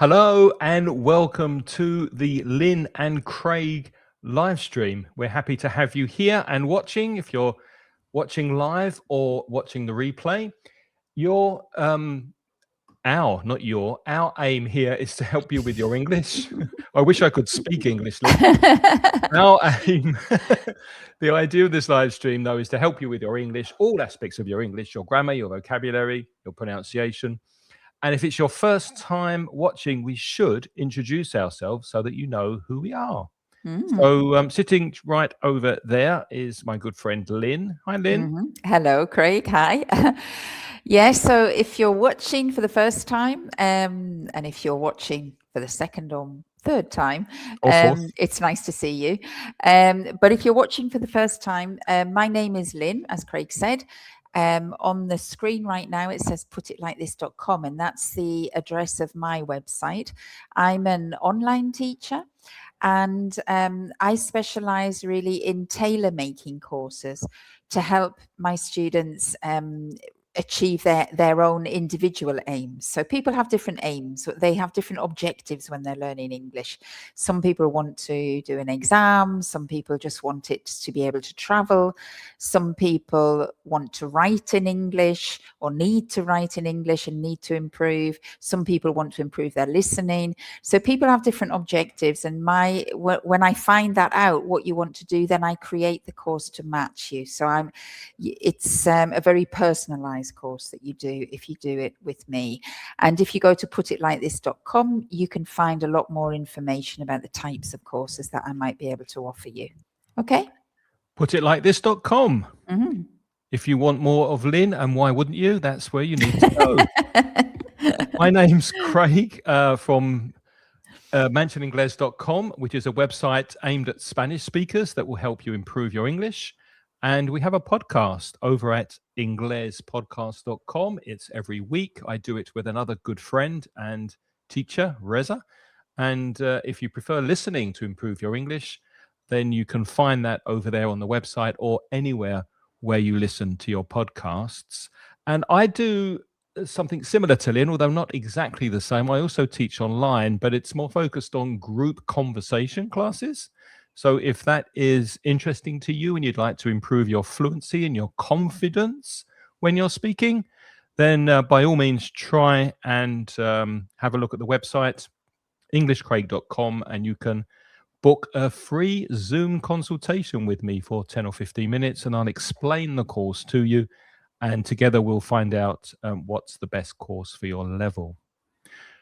Hello and welcome to the Lynne and Craig live stream. We're happy to have you here and watching. If you're watching live or watching the replay, our aim here is to help you with your English. I wish I could speak English, Lynne. Our aim, the idea of this live stream, though, is to help you with your English, all aspects of your English, your grammar, your vocabulary, your pronunciation. And if it's your first time watching, we should introduce ourselves so that you know who we are. So sitting right over there is my good friend Lynne. Hi, Lynne. Hello, Craig. Hi. Yes, so if you're watching for the first time, and if you're watching for the second or third time, Or fourth. it's nice to see you. But if you're watching for the first time, my name is Lynne, as Craig said. On the screen right now, it says putitlikethis.com, and that's the address of my website. I'm an online teacher, and I specialize really in tailor-making courses to help my students achieve their own individual aims. So people have different aims. They have different objectives when they're learning English. Some people want to do an exam. Some people just want it to be able to travel. Some people want to write in English or need to write in English and need to improve. Some people want to improve their listening. So people have different objectives. And when I find that out, what you want to do, then I create the course to match you. So it's a very personalized course that you do if you do it with me. And if you go to putitlikethis.com, you can find a lot more information about the types of courses that I might be able to offer you. Okay? Putitlikethis.com. If you want more of Lynne, and why wouldn't you? That's where you need to go. My name's Craig from mansioningles.com, which is a website aimed at Spanish speakers that will help you improve your English. And we have a podcast over at inglespodcast.com. It's every week. I do it with another good friend and teacher, Reza. And if you prefer listening to improve your English, then you can find that over there on the website or anywhere where you listen to your podcasts. And I do something similar to Lynne, although not exactly the same. I also teach online, but it's more focused on group conversation classes. So if that is interesting to you and you'd like to improve your fluency and your confidence when you're speaking, then by all means try and have a look at the website, englishcraig.com, and you can book a free Zoom consultation with me for 10 or 15 minutes, and I'll explain the course to you, and together we'll find out what's the best course for your level.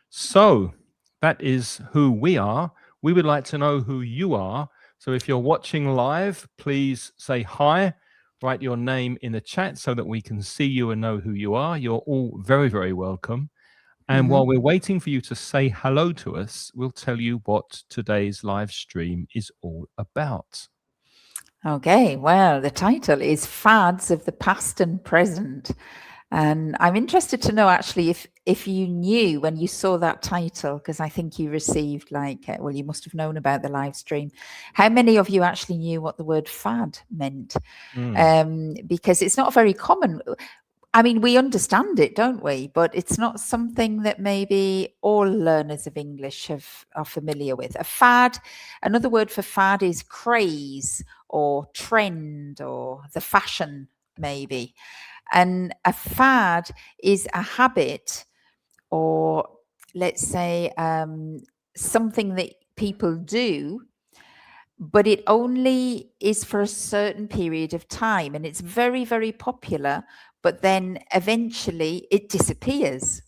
So that is who we are. We would like to know who you are. So if you're watching live, please say hi, write your name in the chat so that we can see you and know who you are. You're all very, very welcome. And while we're waiting for you to say hello to us, we'll tell you what today's live stream is all about. Okay, well, the title is Fads of the Past and Present. And I'm interested to know actually if you knew when you saw that title, because I think you received you must have known about the live stream. How many of you actually knew what the word fad meant? Because it's not very common. I mean, we understand it, don't we? But it's not something that maybe all learners of English are familiar with. A fad, another word for fad is craze or trend or the fashion, maybe. And a fad is a habit or, let's say, something that people do, but it only is for a certain period of time. And it's very, very popular, but then eventually it disappears.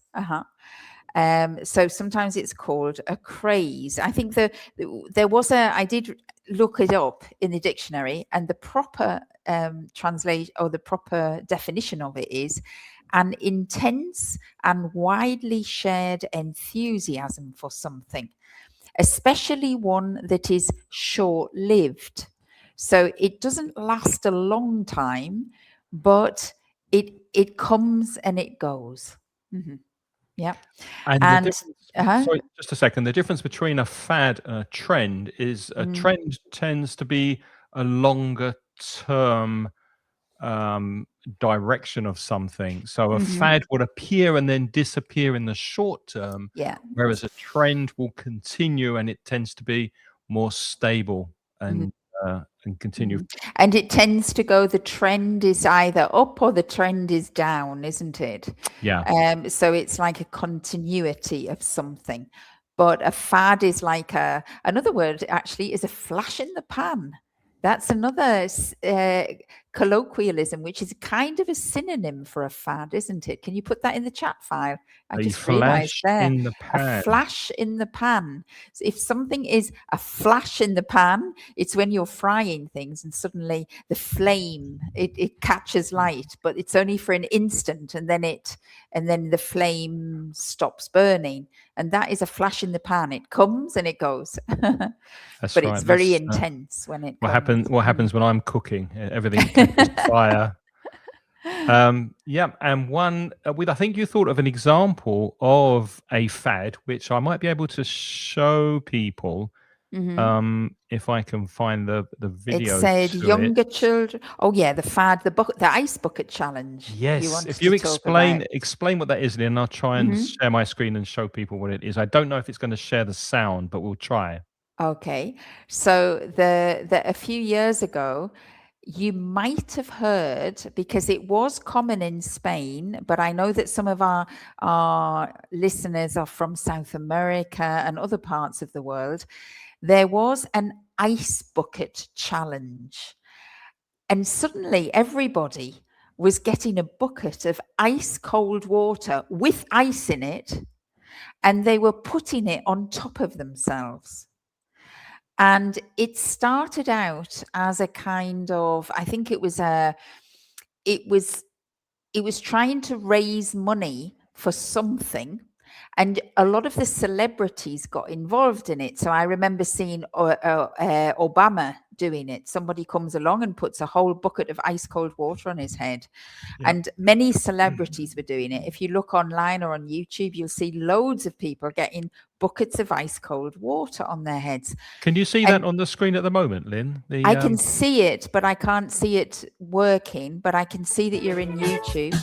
So sometimes it's called a craze. I think I did look it up in the dictionary, and the proper translation or the proper definition of it is an intense and widely shared enthusiasm for something, especially one that is short-lived. So it doesn't last a long time, but it comes and it goes. Yeah. And sorry, just a second. The difference between a fad and a trend is a trend tends to be a longer term direction of something. So a Mhm. fad would appear and then disappear in the short term, Yeah. whereas a trend will continue and it tends to be more stable Mhm. and continue. Mhm. And it tends to go, the trend is either up or the trend is down, isn't it? Yeah. So it's like a continuity of something. But a fad is like another word actually is a flash in the pan. That's another colloquialism, which is kind of a synonym for a fad, isn't it? Can you put that in the chat file? I A just realized flash there. in the A pan. flash in the pan. So if something is a flash in the pan, it's when you're frying things and suddenly the flame, it catches light, but it's only for an instant, and then the flame stops burning. And that is a flash in the pan. It comes and it goes. That's But right. it's very That's intense when it what comes. happens when I'm cooking. Everything catches fire. Yeah, and one with I think you thought of an example of a fad, which I might be able to show people if I can find the It video said to it. younger children. Oh yeah, the fad, the ice bucket challenge. You Yes, wanted if to you talk about. explain what that is, then I'll try and share my screen and show people what it is. I don't know if it's going to share the sound, but we'll try. Okay, so a few years ago, you might have heard, because it was common in Spain, but I know that some of our listeners are from South America and other parts of the world. There was an ice bucket challenge, and suddenly everybody was getting a bucket of ice cold water with ice in it, and they were putting it on top of themselves. And it started out as a kind of, I think it was it was trying to raise money for something, and a lot of the celebrities got involved in it. So I remember seeing Obama doing it. Somebody comes along and puts a whole bucket of ice cold water on his head. Yep. And many celebrities were doing it. If you look online or on YouTube, you'll see loads of people getting buckets of ice cold water on their heads. Can you see that on the screen at the moment, Lynn? I can see it, but I can't see it working. But I can see that you're in YouTube,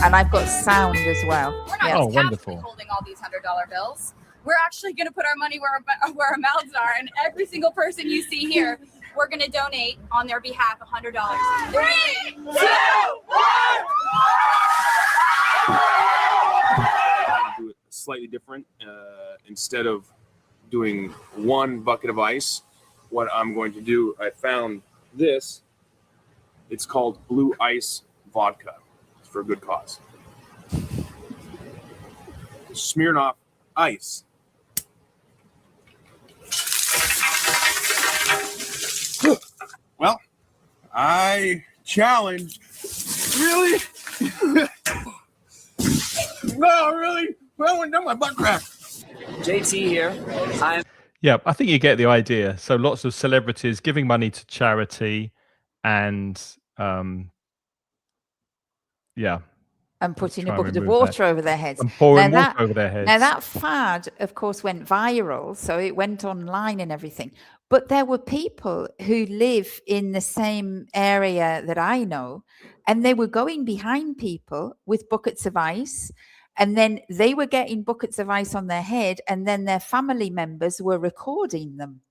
and I've got sound as well. We're not just casually holding all these $100 bills. We're actually going to put our money where our mouths are, and every single person you see here, we're going to donate on their behalf $100. 3, 2, 1. Do it slightly different. Instead of doing one bucket of ice, what I'm going to do, I found this. It's called Blue Ice Vodka. It's for a good cause. Smirnoff Ice. Well, I challenge. Really? No, really? I went down my butt crack. JT here. Yeah, I think you get the idea. So lots of celebrities giving money to charity and yeah. And putting a bucket of water over their heads. And pouring water over their heads. Now that fad, of course, went viral, so it went online and everything. But there were people who live in the same area that I know, and they were going behind people with buckets of ice, and then they were getting buckets of ice on their head, and then their family members were recording them.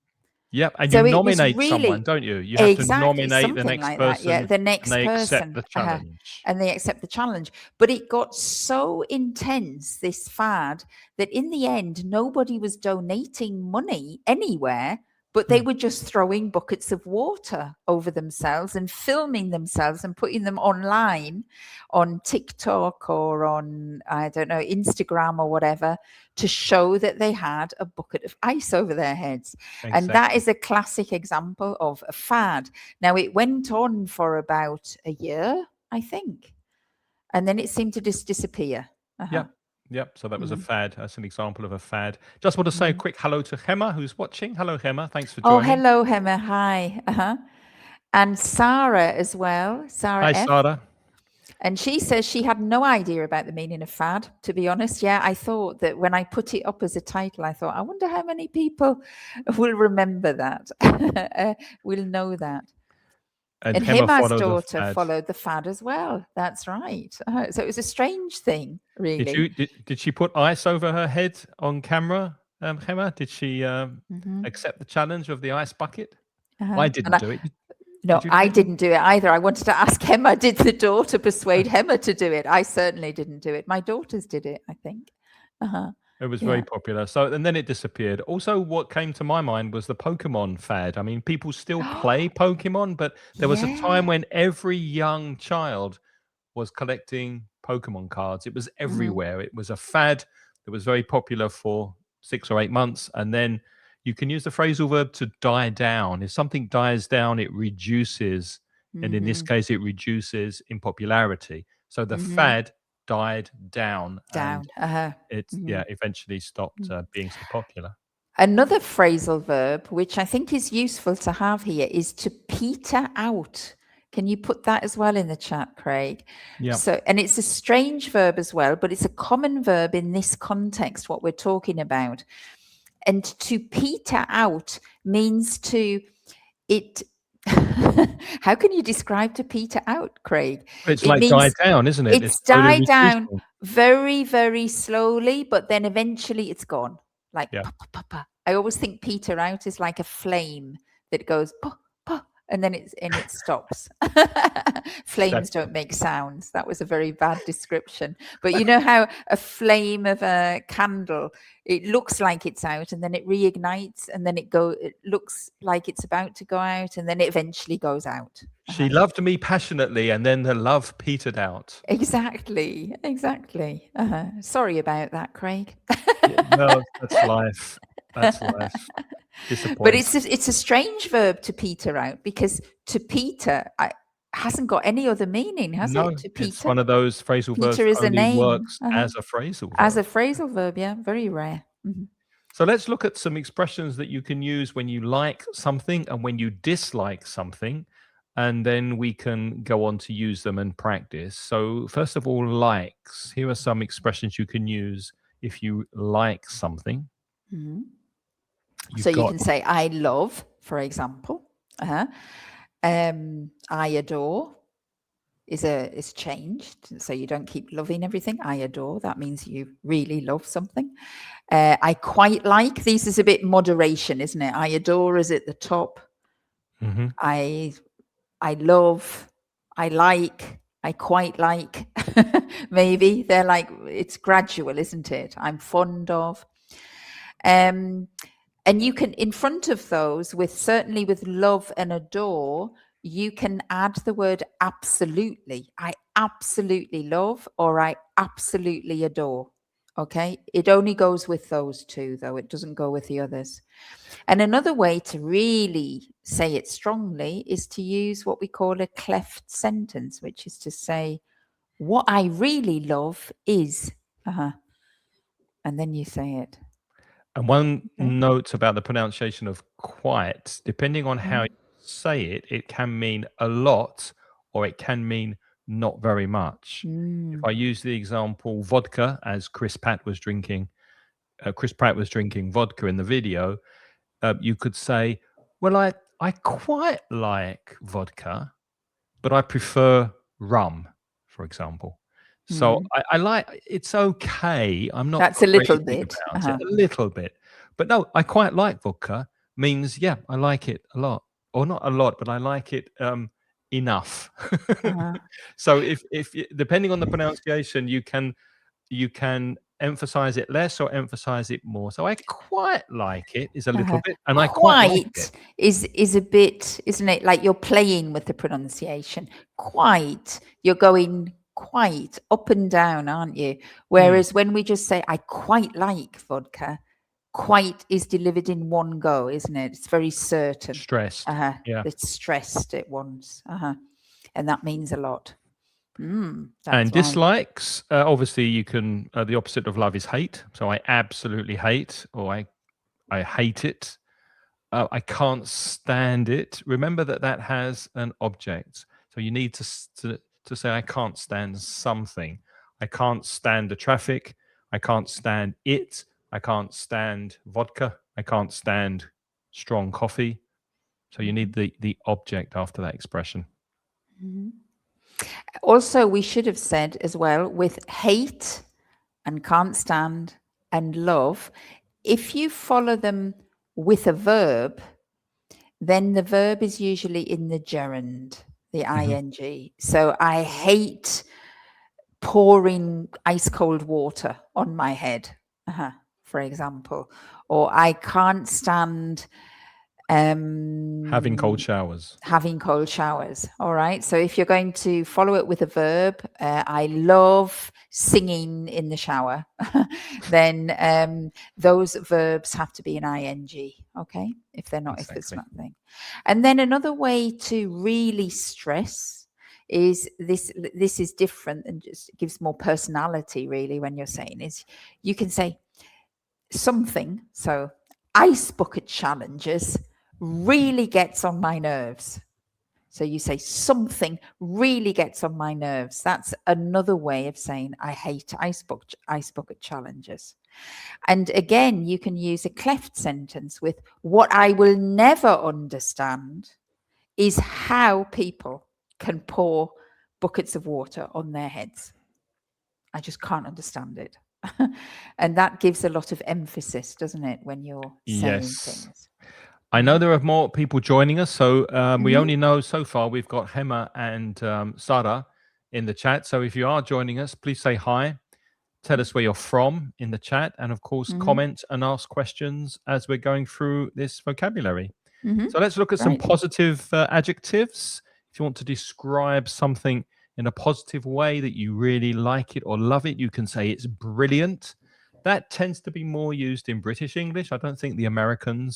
Yep, and So you it was nominate really- someone, don't you? You have to nominate the something next like person, that. Yeah, the next and they person, accept the challenge. and they accept the challenge. But it got so intense, this fad, that in the end, nobody was donating money anywhere, but they were just throwing buckets of water over themselves and filming themselves and putting them online on TikTok or on, I don't know, Instagram or whatever, to show that they had a bucket of ice over their heads. Exactly. And that is a classic example of a fad. Now, it went on for about a year, I think, and then it seemed to just disappear. Yep. So that was a fad. That's an example of a fad. Just want to say a quick hello to Gemma, who's watching. Hello, Gemma. Thanks for joining. Oh, hello, Gemma. Hi. And Sarah as well. Sarah Hi, F. Sarah. And she says she had no idea about the meaning of fad, to be honest. Yeah, I thought that when I put it up as a title, I thought, I wonder how many people will remember that, will know that. And And Hema Hima's followed the daughter fad. followed the fad as well. That's right. So it was a strange thing, really. Did she put ice over her head on camera, Hema? Did she Mhm. accept the challenge of the ice bucket? Uh-huh. I And didn't do it. No, Did you do I it? didn't do it either. I wanted to ask Hema, did the daughter persuade Hema to do it? I certainly didn't do it. My daughters did it, I think. Uh-huh. It was Yeah. very popular. So, and then it disappeared. Also, what came to my mind was the Pokemon fad. I mean, people still play Pokemon, but there was a time Yeah. when every young child was collecting Pokemon cards. It was Mhm. everywhere. It was a fad that was very popular for 6 or 8 months. And then you can use the phrasal verb to die down. If something dies down, it reduces. And in this Mhm. case, it reduces in popularity. So the Mhm. fad died down. And Down. Uh-huh. it Mhm. eventually stopped being so popular. Another phrasal verb, which I think is useful to have here, is to peter out. Can you put that as well in the chat, Craig? Yeah. So, and it's a strange verb as well, but it's a common verb in this context, what we're talking about. And to peter out means to it. How can you describe to peter out, Craig? It's It like die means down, isn't it? it's slowly die down reducing. very, very slowly, but then eventually it's gone. Like Yeah. pa, pa, pa, pa. I always think peter out is like a flame that goes pa, pa, and then it stops. Flames don't make sounds. That was a very bad description. But you know how a flame of a candle, it looks like it's out and then it reignites and then it looks like it's about to go out and then it eventually goes out. She loved me passionately, and then the love petered out. Exactly. Sorry about that, Craig. Yeah, well, that's life. That's life. Disappointing. But it's a strange verb to peter out, because to peter hasn't got any other meaning, has No, it? To peter. it's one of those phrasal verbs Peter is a only name. works as a phrasal verb. As a phrasal verb, yeah, very rare. Mhm. So let's look at some expressions that you can use when you like something and when you dislike something, and then we can go on to use them and practice. So first of all, likes. Here are some expressions you can use if you like something. Mhm. You've So you got- can say I love, for example. I adore is changed, so you don't keep loving everything. I adore, that means you really love something. I quite like, this is a bit moderation, isn't it? I adore is at the top. Mhm. I love, I like, I quite like. Maybe they're like, it's gradual, isn't it? I'm fond of. And you can, in front of those, certainly with love and adore, you can add the word absolutely. I absolutely love, or I absolutely adore. Okay. It only goes with those two, though. It doesn't go with the others. And another way to really say it strongly is to use what we call a cleft sentence, which is to say, what I really love is, and then you say it. And one note about the pronunciation of quite, depending on how you say it, it can mean a lot or it can mean not very much. If I use the example vodka, as Chris Pratt was drinking vodka in the video, you could say, well, I quite like vodka, but I prefer rum, for example. So I like, it's okay. I'm not That's a little crazy bit. about it, a little bit. But no, I quite like vodka means, yeah, I like it a lot. Or not a lot, but I like it enough. So if depending on the pronunciation, you can emphasize it less or emphasize it more. So I quite like it is a little bit, and I quite like it. is a bit, isn't it? Like you're playing with the pronunciation. Quite, you're going quite up and down, aren't you? Whereas when we just say, I quite like vodka, quite is delivered in one go, isn't it? It's very certain. Stressed. Yeah. It's stressed at once. And that means a lot. And dislikes, obviously you can, the opposite of love is hate. So I absolutely hate, or I hate it. I can't stand it. Remember that has an object. So you need to say, I can't stand something. I can't stand the traffic. I can't stand it. I can't stand vodka. I can't stand strong coffee. So you need the object after that expression. Mhm. Also, we should have said as well, with hate and can't stand and love, if you follow them with a verb, then the verb is usually in the gerund, the ing. So I hate pouring ice cold water on my head, for example, or I can't stand Having cold showers. having cold showers. All right. So if you're going to follow it with a verb, I love singing in the shower, then those verbs have to be an ing. Okay. If they're not, if it's Exactly. nothing. And then another way to really stress is this is different and just gives more personality really when you're saying is you can say something. So ice bucket challenges really gets on my nerves. So you say something really gets on my nerves. That's another way of saying I hate ice bucket challenges. And again, you can use a cleft sentence with what I will never understand is how people can pour buckets of water on their heads. I just can't understand it. And that gives a lot of emphasis, doesn't it, when you're saying Yes. things? I know there are more people joining us, so we Mhm. only know so far we've got Hema and Sarah in the chat. So if you are joining us, please say hi. Tell us where you're from in the chat, and of course, Mhm. comment and ask questions as we're going through this vocabulary. Mhm. So let's look at some Right. positive adjectives. If you want to describe something in a positive way that you really like it or love it, you can say it's brilliant. That tends to be more used in British English. I don't think the American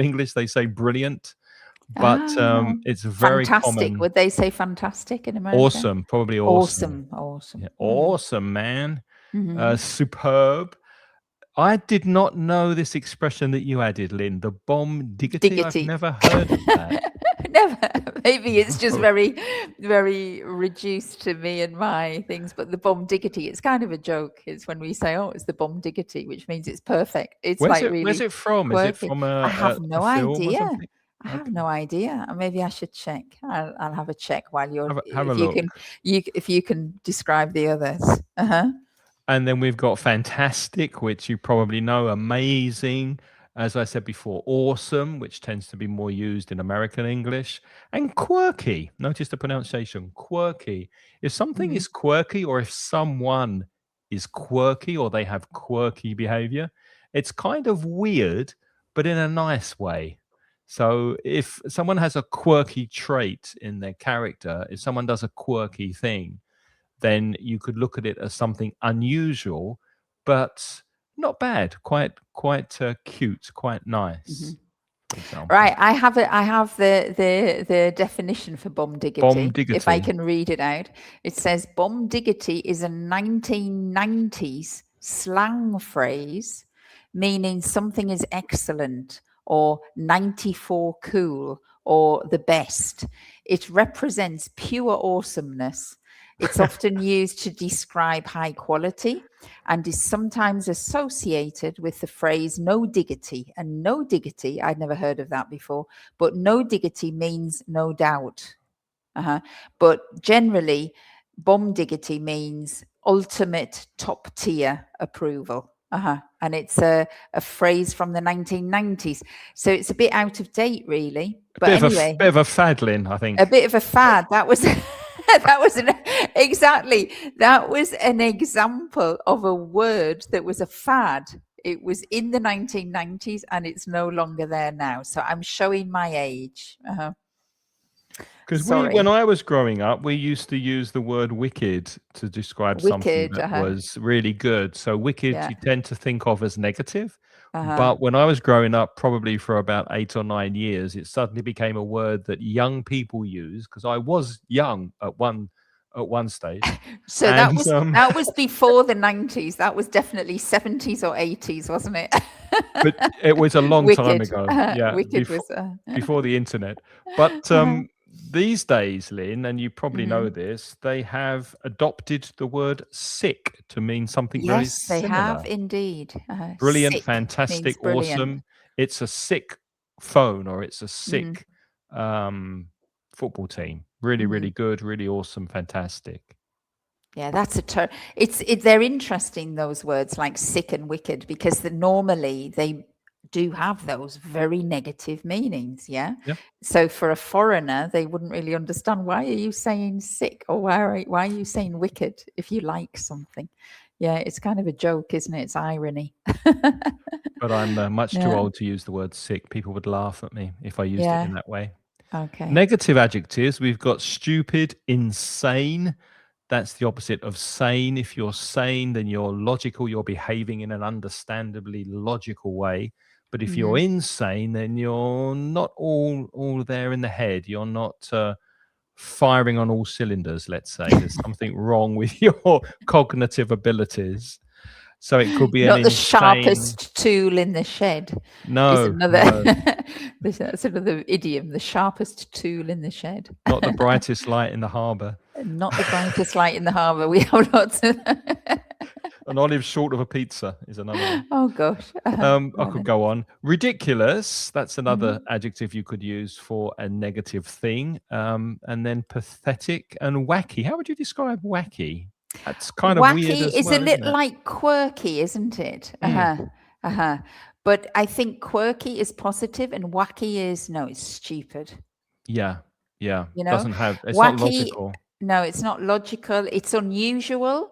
English, they say brilliant, but it's very Fantastic. common. Would they say fantastic in America? Awesome, probably awesome. Awesome. Yeah, awesome, man. Mhm. Superb. I did not know this expression that you added, Lynn. The bomb diggity. I've Diggity. never heard of that. Never. Maybe it's just No. very, very reduced to me and my things. But the bomb diggity, it's kind of a joke. It's when we say, "Oh, it's the bomb diggity," which means it's perfect. It's Where's like it? really Where's it from? Is it quirky. from I have a no film or idea. something? I have Okay. no idea. Maybe I should check. I'll have a check while you're. Have a If you look. can, if you can describe the others. And then we've got fantastic, which you probably know, amazing. As I said before, awesome, which tends to be more used in American English, and quirky. Notice the pronunciation, quirky. If something is quirky, or if someone is quirky, or they have quirky behavior, it's kind of weird, but in a nice way. So if someone has a quirky trait in their character, if someone does a quirky thing, then you could look at it as something unusual, but not bad, quite cute, quite nice. For example, Right, I have the definition for bomb diggity. If I diggity. can read it out, it says bomb diggity is a 1990s slang phrase meaning something is excellent or 94 cool or the best. It represents pure awesomeness. It's often used to describe high quality and is sometimes associated with the phrase no diggity. And no diggity, I'd never heard of that before, but no diggity means no doubt. But generally, bomb diggity means ultimate top tier approval. And it's a phrase from the 1990s. So it's a bit out of date, really. But anyway, bit of a fad, Lynn, I think. A bit of a fad. That was that was exactly. That was an example of a word that was a fad. It was in the 1990s and it's no longer there now. So I'm showing my age. Because Sorry. when I was growing up, we used to use the word wicked to describe something Wicked, that was really good. So wicked, Yeah. you tend to think of as negative. But when I was growing up, probably for about 8 or 9 years, it suddenly became a word that young people use, because I was young at one stage. So And, that was before the 90s. That was definitely 70s or 80s, wasn't it? but it was a long time Wicked. ago. Yeah, Wicked was before the internet. But these days, Lynn, and you probably know this, they have adopted the word sick to mean something very Yes, they similar. have indeed. Brilliant, Sick fantastic, means brilliant. awesome. It's a sick phone, or it's a sick football team. Really, really good, really awesome, fantastic. Yeah, that's a term. They're interesting, those words like sick and wicked, because normally they do have those very negative meanings. Yeah. Yeah. So for a foreigner, they wouldn't really understand, why are you saying sick, or why are you saying wicked if you like something? Yeah, it's kind of a joke, isn't it? It's irony. But I'm much too Yeah. old to use the word sick. People would laugh at me if I used it Yeah. in that way. Okay. Negative adjectives, we've got stupid, insane. That's the opposite of sane. If you're sane, then you're logical. You're behaving in an understandably logical way. But if you're insane, then you're not all there in the head. You're not firing on all cylinders, let's say. There's something wrong with your cognitive abilities. So it could be Not an the insane... sharpest tool in the shed. No, is another. no. That's another idiom. The sharpest tool in the shed. Not the brightest light in the harbour. Not the brightest light in the harbour. We have lots of. An olive short of a pizza is another one. Oh gosh. I could go on. Ridiculous. That's another adjective you could use for a negative thing. And then pathetic and wacky. How would you describe wacky? That's kind of weird Wacky as is well, a little isn't it? like quirky, isn't it? But I think quirky is positive and wacky is, no, it's stupid. Yeah. You know, Doesn't have... It's wacky, not logical. No, it's not logical. It's unusual,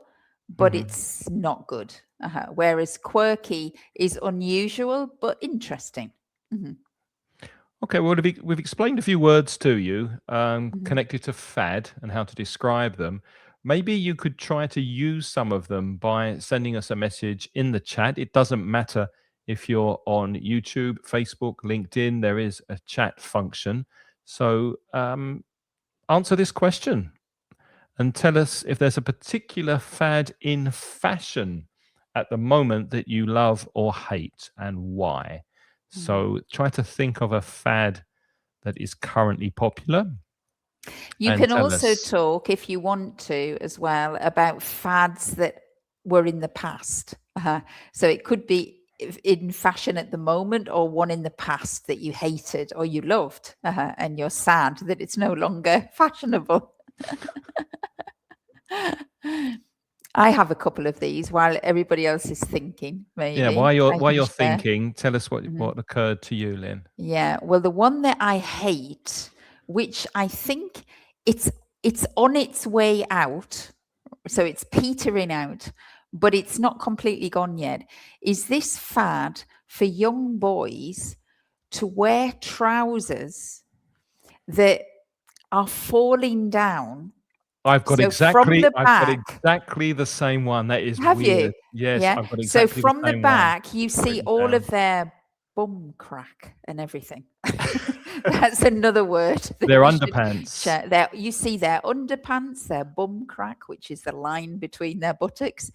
but it's not good. Whereas quirky is unusual, but interesting. Okay, well, we've explained a few words to you connected to fad and how to describe them. Maybe you could try to use some of them by sending us a message in the chat. It doesn't matter if you're on YouTube, Facebook, LinkedIn, there is a chat function. So answer this question and tell us if there's a particular fad in fashion at the moment that you love or hate and why. So try to think of a fad that is currently popular. You and can tell also us- talk, if you want to, as well, about fads that were in the past. So it could be in fashion at the moment, or one in the past that you hated or you loved, and you're sad that it's no longer fashionable. I have a couple of these while everybody else is thinking. Maybe. Yeah, while you're share. thinking, tell us what occurred to you, Lynn. Yeah, well, the one that I hate, which I think it's on its way out, so it's petering out, but it's not completely gone yet, is this fad for young boys to wear trousers that are falling down. I've got So exactly from the back, the same one. That is have weird. you? Yes, Yeah. I've got So exactly from the the same back, you see written all down. of their bum crack and everything. That's another word. that Their we should underpants. share. You see their underpants, their bum crack, which is the line between their buttocks,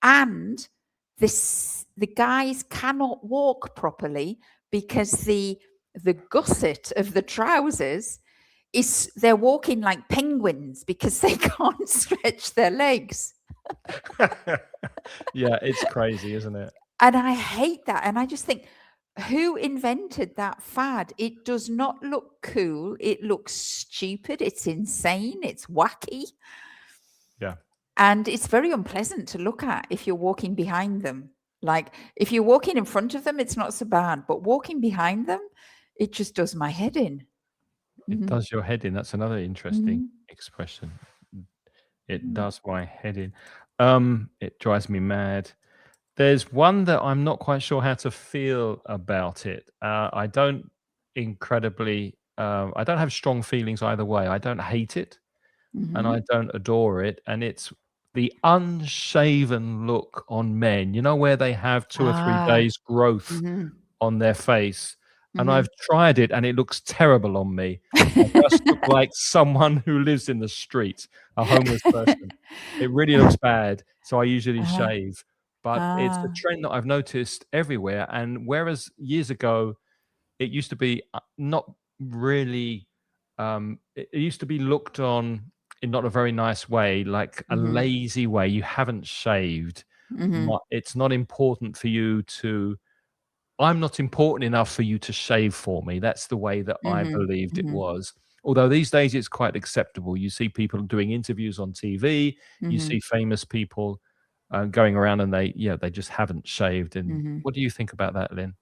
and the guys cannot walk properly because the gusset of the trousers is, they're walking like penguins because they can't stretch their legs. Yeah, it's crazy, isn't it? And I hate that. And I just think, who invented that fad? It does not look cool. It looks stupid. It's insane. It's wacky. Yeah. And it's very unpleasant to look at if you're walking behind them. Like, if you're walking in front of them, it's not so bad. But walking behind them, it just does my head in. It does your head in. That's another interesting expression. It does my head in. It drives me mad. There's one that I'm not quite sure how to feel about it. I don't have strong feelings either way. I don't hate it and I don't adore it. And it's the unshaven look on men, where they have 2 or 3 days growth on their face. And I've tried it and it looks terrible on me. I just look like someone who lives in the street, a homeless person. It really looks bad. So I usually shave. But it's a trend that I've noticed everywhere. And whereas years ago, it used to be not really, it used to be looked on in not a very nice way, like a lazy way. You haven't shaved. It's not important for you to... I'm not important enough for you to shave for me. That's the way that I believed it was. Although these days it's quite acceptable. You see people doing interviews on TV. You see famous people going around and they just haven't shaved. And what do you think about that, Lynn?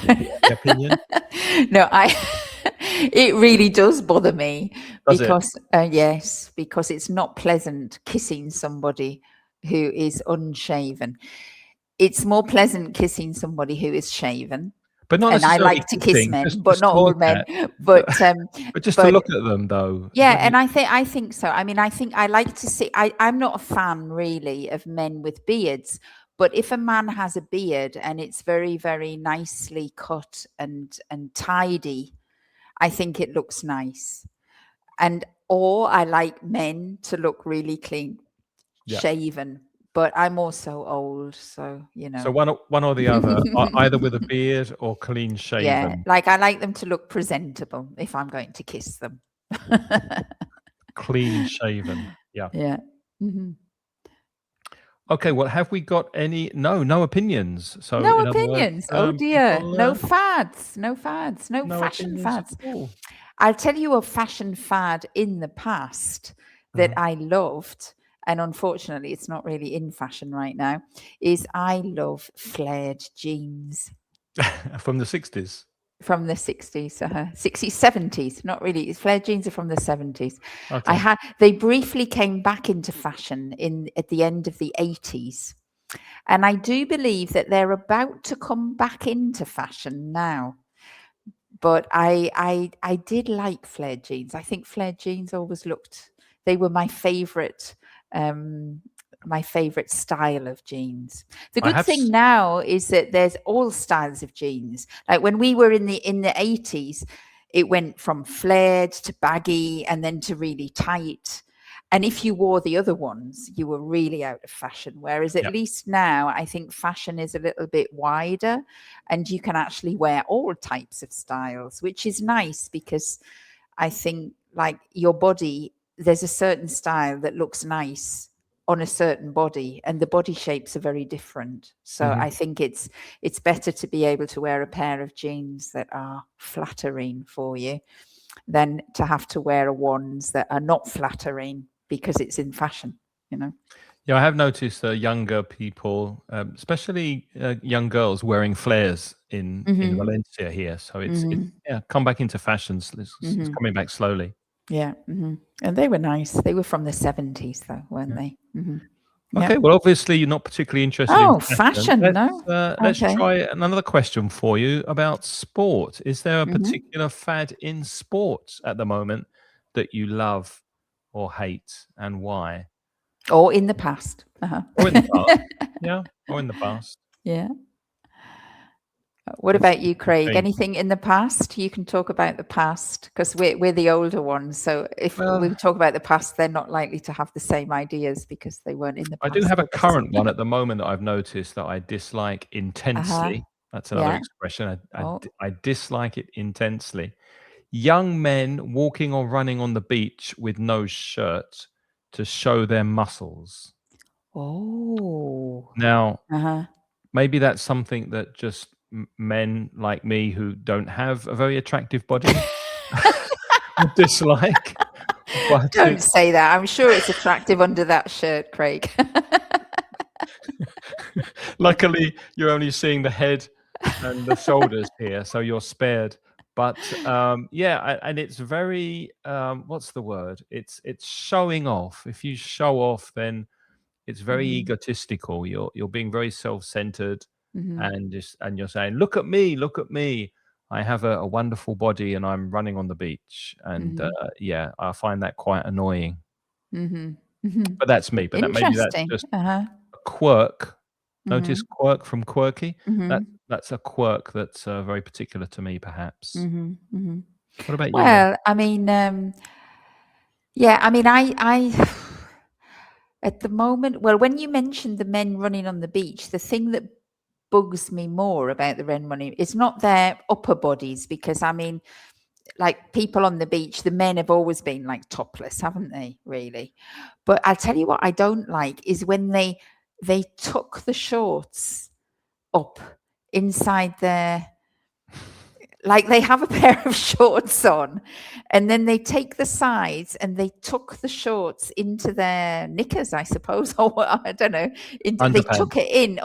Any opinion? No, it really does bother me Does it? because yes, because it's not pleasant kissing somebody who is unshaven. It's more pleasant kissing somebody who is shaven. But not And I necessarily like to kiss kissing, men, just but not to all look men. at. But But just to but look at them, though. yeah, What do and you- I think so. I mean, I think I like to see. I'm not a fan really of men with beards, but if a man has a beard and it's very very nicely cut and tidy, I think it looks nice. Or I like men to look really clean, Yeah. shaven. But I'm also old, so So one or the other, either with a beard or clean yeah, shaven. like I like them to look presentable if I'm going to kiss them. Clean shaven. Yeah. Yeah. Mhm. Okay. Well, have we got any? No opinions. So No in other words, opinions. Oh dear. people, No fads. No fads. No no fashion opinions fads. at all. I'll tell you a fashion fad in the past that I loved, and unfortunately it's not really in fashion right now, is I love flared jeans From the 60s. from the 60s, 60s, 70s. Not really. Flared jeans are from the 70s. Okay. They briefly came back into fashion at the end of the 80s. And I do believe that they're about to come back into fashion now. But I did like flared jeans. I think flared jeans always they were my favorite style of jeans. The I good have thing now is that there's all styles of jeans. Like when we were in the 80s, it went from flared to baggy and then to really tight. And if you wore the other ones, you were really out of fashion. Whereas at least now, I think fashion is a little bit wider and you can actually wear all types of styles, which is nice because I think like your body, there's a certain style that looks nice on a certain body and the body shapes are very different. So I think it's better to be able to wear a pair of jeans that are flattering for you than to have to wear ones that are not flattering because it's in fashion, Yeah, I have noticed younger people, especially young girls, wearing flares in Valencia here. So it's come back into fashions. It's coming back slowly. Yeah. And they were nice. They were from the 70s though, weren't they? Okay, well, obviously you're not particularly interested in fashion. Let's Okay. try another question for you about sport. Is there a particular fad in sports at the moment that you love or hate, and why? Or in the past. Or in the past. Yeah, or in the past. Yeah. What about you, Craig? Okay. Anything in the past? You can talk about the past because we're the older ones. So if we talk about the past, they're not likely to have the same ideas because they weren't in the past. I do have a current one at the moment that I've noticed that I dislike intensely. That's another expression. I dislike it intensely. Young men walking or running on the beach with no shirt to show their muscles. Oh. Now, maybe that's something that just men like me who don't have a very attractive body dislike. But don't say that. I'm sure it's attractive under that shirt, Craig. Luckily, you're only seeing the head and the shoulders here, so you're spared. But and it's very what's the word? It's showing off. If you show off, then it's very egotistical. You're being very self-centered, and you're saying, look at me. I have a wonderful body, and I'm running on the beach. And I find that quite annoying. But that's me. But maybe that's just a quirk. Notice quirk from quirky. That's a quirk that's very particular to me, perhaps. What about you? Well, I mean, I at the moment, when you mentioned the men running on the beach, the thing that bugs me more about the men running is not their upper bodies, because I mean, like people on the beach, the men have always been like topless, haven't they? Really. But I'll tell you what I don't like is when they tuck the shorts up inside their like they have a pair of shorts on, and then they take the sides and they tuck the shorts into their knickers, I suppose, or what, I don't know. They tuck it in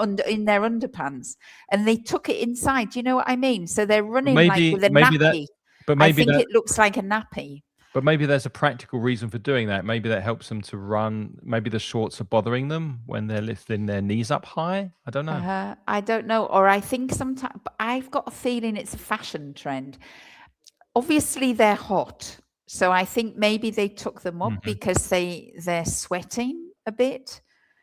their underpants, and they tuck it inside. Do you know what I mean? So they're running like with a nappy. I think it looks like a nappy. But maybe there's a practical reason for doing that. Maybe that helps them to run. Maybe the shorts are bothering them when they're lifting their knees up high. I don't know. I don't know. Or I think sometimes, I've got a feeling it's a fashion trend. Obviously, they're hot. So I think maybe they took them up because they're sweating a bit.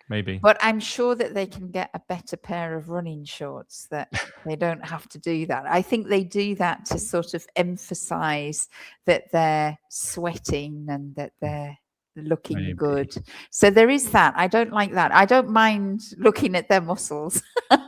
Maybe. But I'm sure that they can get a better pair of running shorts that they don't have to do that. I think they do that to sort of emphasize that they're sweating and that they're looking good. So there is that. I don't like that. I don't mind looking at their muscles. I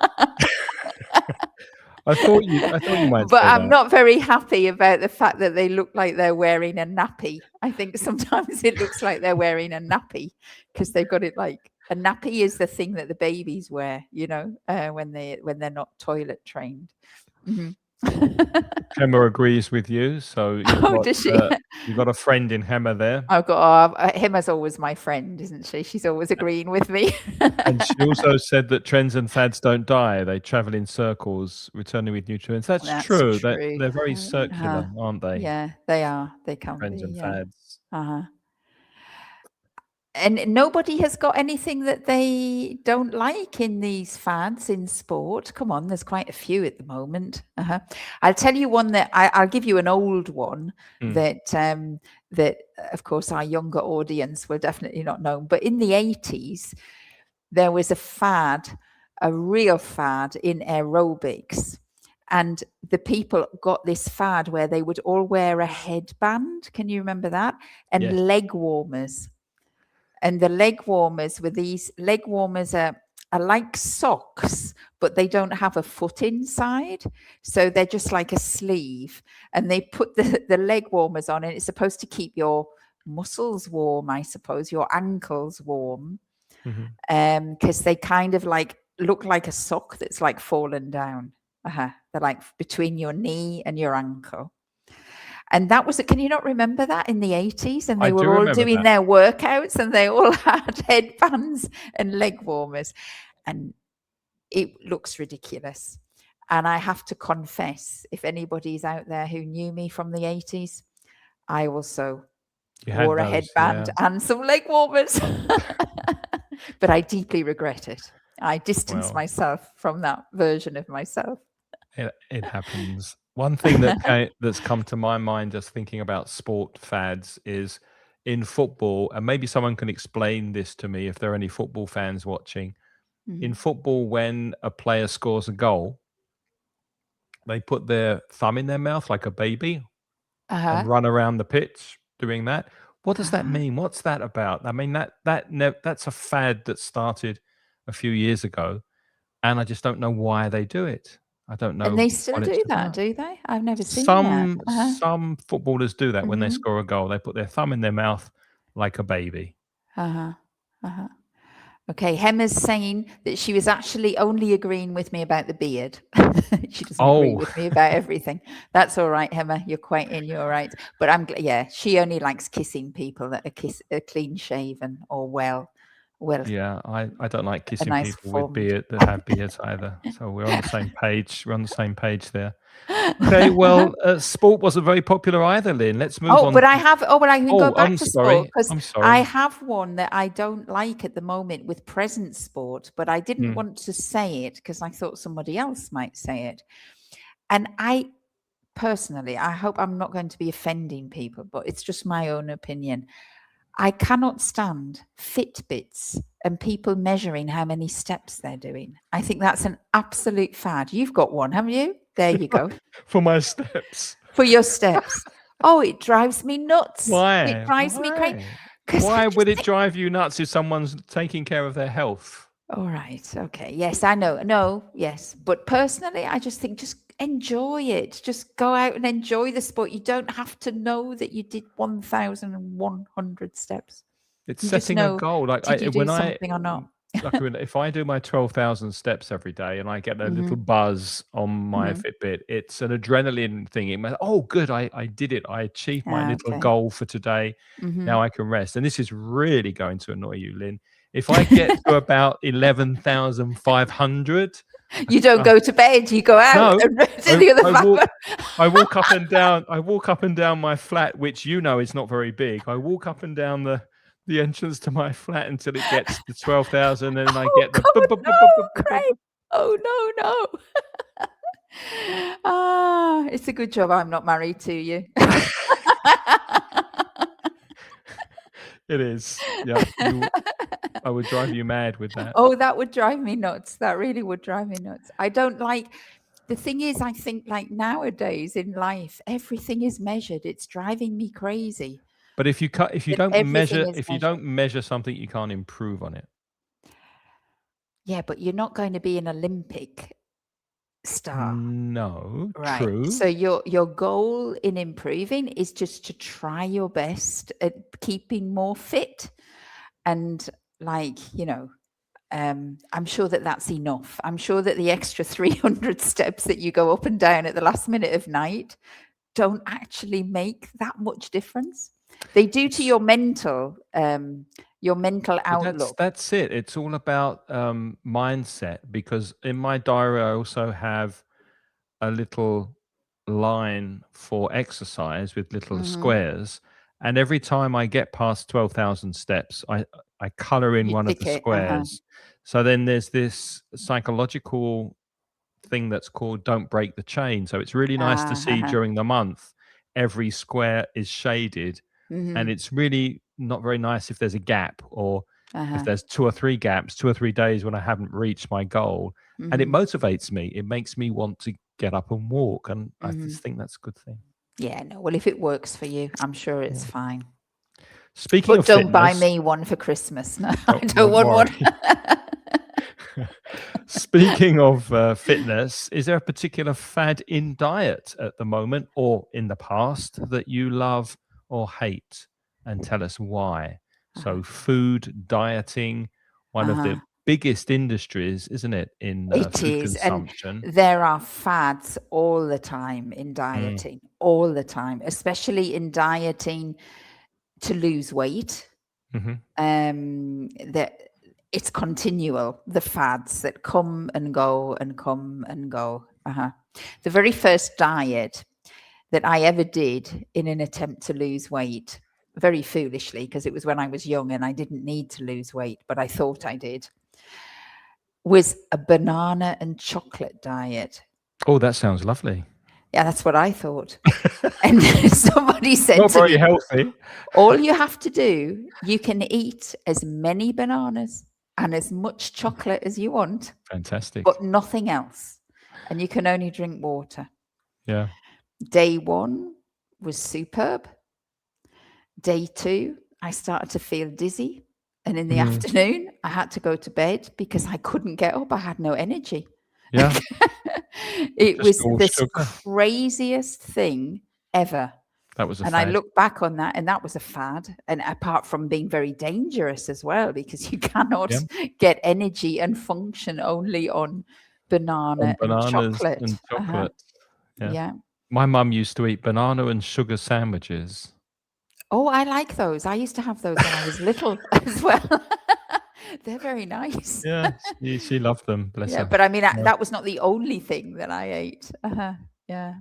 thought you might. But I'm not very happy about the fact that they look like they're wearing a nappy. I think sometimes it looks like they're wearing a nappy because they've got it like a nappy is the thing that the babies wear, you know, when they're not toilet trained. Hema agrees with you, so you've got a friend in Hema there. Hema's always my friend, isn't she? She's always agreeing with me. And she also said that trends and fads don't die; they travel in circles, returning with new trends. That's true. They're very circular, aren't they? Yeah, they are. They can be. Trends and fads. And nobody has got anything that they don't like in these fads in sport. Come on, there's quite a few at the moment. I'll tell you one that I'll give you an old one that of course our younger audience will definitely not know. But in the 80s, there was a real fad in aerobics. And the people got this fad where they would all wear a headband. Can you remember that? And leg warmers. And the leg warmers are like socks, but they don't have a foot inside. So they're just like a sleeve. And they put the leg warmers on, and it's supposed to keep your muscles warm, I suppose, your ankles warm. Because they kind of like look like a sock that's like fallen down. They're like between your knee and your ankle. And that was, can you not remember that in the 80s? And they were all doing their workouts and they all had headbands and leg warmers. And it looks ridiculous. And I have to confess, if anybody's out there who knew me from the 80s, I also wore a headband and some leg warmers. But I deeply regret it. I distanced myself from that version of myself. It happens. One thing that's come to my mind just thinking about sport fads is in football, and maybe someone can explain this to me if there are any football fans watching. In football, when a player scores a goal, they put their thumb in their mouth like a baby and run around the pitch doing that. What does that mean? What's that about? I mean, that's a fad that started a few years ago, and I just don't know why they do it. I don't know. And they still do that, do they? I've never seen that. Some footballers do that when they score a goal. They put their thumb in their mouth like a baby. Okay, Hema's saying that she was actually only agreeing with me about the beard. She doesn't agree with me about everything. That's all right, Hema. You're quite in. You're right. But I'm she only likes kissing people that are clean shaven or well. Yeah, I don't like kissing people with beard that have beards either. So we're on the same page. We're on the same page there. Okay, well, sport wasn't very popular either, Lynn. Let's move on. But I can go back to sport because I have one that I don't like at the moment with present sport, but I didn't want to say it because I thought somebody else might say it. And I personally, I hope I'm not going to be offending people, but it's just my own opinion. I cannot stand Fitbits and people measuring how many steps they're doing. I think that's an absolute fad. You've got one, haven't you? There you go. For my steps. For your steps. Oh, it drives me nuts. Why? It drives me crazy. Why would it drive you nuts if someone's taking care of their health? All right. Okay. Yes, I know. No, yes. But personally, I just think just enjoy it. Just go out and enjoy the sport. You don't have to know that you did 1,100 steps. It's setting a goal. Like did you do something or not? like if I do my 12,000 steps every day and I get a little Mhm. buzz on my Mhm. Fitbit, it's an adrenaline thing. Oh, good, I did it. I achieved my Ah, little okay. goal for today. Mhm. Now I can rest. And this is really going to annoy you, Lynn. If I get to about 11,500, You don't go to bed, you go out no, and to I, the other I five. walk. I walk up and down. I walk up and down my flat, which is not very big. I walk up and down the entrance to my flat until it gets to 12,000, and then I Oh get the God, no, Craig. Oh no, no. It's a good job I'm not married to you. It is. Yeah, I would drive you mad with that. Oh, that would drive me nuts. That really would drive me nuts. I don't like. The thing is, I think like nowadays in life, everything is measured. It's driving me crazy. But if you That everything is measured. don't measure something, you can't improve on it. Yeah, but you're not going to be an Olympic star. No, Right. true. So your goal in improving is just to try your best at keeping more fit. And like, I'm sure that that's enough. I'm sure that the extra 300 steps that you go up and down at the last minute of night don't actually make that much difference. They do to It's your mental Well, outlook. that's it. It's all about mindset, because in my diary I also have a little line for exercise with little Mhm. squares, and every time I get past 12,000 steps, I color in You one of tick the it. Uh-huh. squares. So then there's this psychological thing that's called "Don't break the chain." So it's really nice to see Uh-huh. during the month every square is shaded, and Mhm. it's really not very nice if there's a gap, or if Uh-huh. there's 2 or 3 gaps, 2 or 3 days when I haven't reached my goal, and it Mhm. motivates me. It makes me want to get up and walk, and I Mhm. just think that's a good thing. Yeah, no. Well, if it works for you, I'm sure it's Yeah. fine. Speaking But of don't buy fitness, me one for Christmas. No, I don't don't want one. worry. Speaking of fitness, is there a particular fad in diet at the moment or in the past that you love or hate? And tell us why. Uh-huh. So, food, dieting, one of Uh-huh. the biggest industries, isn't it, in It food is. And consumption? there are fads all the time in Mm, dieting, all the time, especially in dieting to lose weight. mhm. That it's continual, the fads that come and go and come and go. The very first diet that I ever did in an attempt to lose weight, very foolishly, because it was when I was young and I didn't need to lose weight, but I thought I did, was a banana and chocolate diet. Oh, that sounds lovely. Yeah, that's what I thought. And somebody said Not to very me, healthy. all you have to do, you can eat as many bananas and as much chocolate as you want, Fantastic. but nothing else. And you can only drink water. Yeah. Day one was superb. Day two, I started to feel dizzy. And in the Mm, afternoon, I had to go to bed because I couldn't get up. I had no energy. yeah. It Just was all this sugar. craziest thing ever. That was a And I fad. look back on that, and that was a fad. And apart from being very dangerous as well, because you cannot Yeah. get energy and function only on banana On and bananas chocolate. and chocolate. Yeah. Yeah. My mum used to eat banana and sugar sandwiches. Oh, I like those. I used to have those when I was little as well. They're very nice. Yeah, she loved them, bless Yeah, her. but I mean, Yeah. that was not the only thing that I ate. Yeah.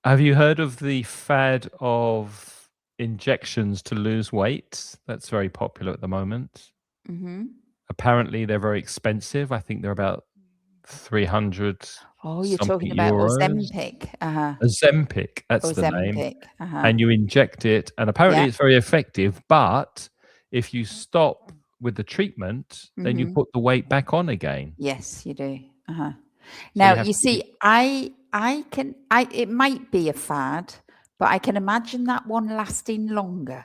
Have you heard of the fad of injections to lose weight? That's very popular at the moment. Hmm. Apparently, they're very expensive. I think they're about 300 Oh, you're something talking about euros. Ozempic. Ozempic, that's the name. Ozempic. And you inject it, and apparently Yeah. it's very effective. But if you stop with the treatment, then you Hmm. put the weight back on again. Yes, you do. So Now, you have you to keep. see, it might be a fad, but I can imagine that one lasting longer